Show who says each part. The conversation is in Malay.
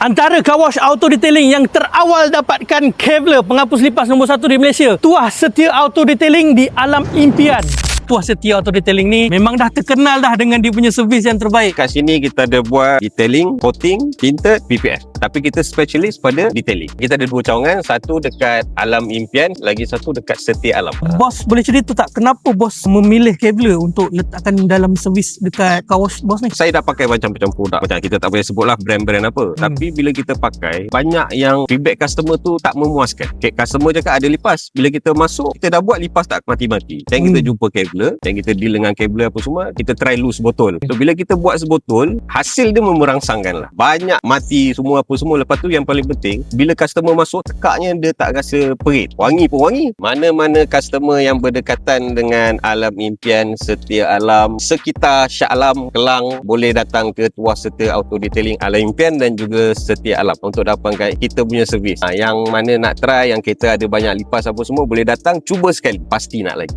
Speaker 1: Antara car wash auto detailing yang terawal dapatkan Kevlar penghapus lipas nombor 1 di Malaysia, Tuah Setia Auto Detailing di Alam Impian. Tuah Setia Auto Detailing ni memang dah terkenal dah dengan dia punya servis yang terbaik.
Speaker 2: Kat sini kita ada buat detailing, coating, tinted, PPF. Tapi kita specialist pada detailing. Kita ada 2 cawangan, satu dekat Alam Impian, lagi satu dekat Setia Alam.
Speaker 1: Bos boleh cerita tak kenapa bos memilih Kevlar untuk letakkan dalam servis dekat car wash bos ni?
Speaker 2: Saya dah pakai macam-macam produk. Macam kita tak boleh sebutlah brand-brand apa. Tapi bila kita pakai, banyak yang feedback customer tu tak memuaskan. Customer cakap ada lipas. Bila kita masuk, kita dah buat lipas tak mati-mati. Dan kita jumpa Kevlar, dan kita deal dengan Kevlar apa semua, kita try loose botol. So bila kita buat sebotol, hasil dia merangsangkan lah. Banyak mati semua apa semua. Lepas tu yang paling penting, bila customer masuk, tekaknya dia tak rasa perit. Wangi pun wangi. Mana-mana customer yang berdekatan dengan Alam Impian, Setia Alam, sekitar Shah Alam, Kelang, boleh datang ke Tuah Setia Auto Detailing Alam Impian dan juga Setia Alam untuk dapatkan kita punya servis. Yang mana nak try, yang kita ada banyak lipas apa semua, boleh datang, cuba sekali. Pasti nak lagi.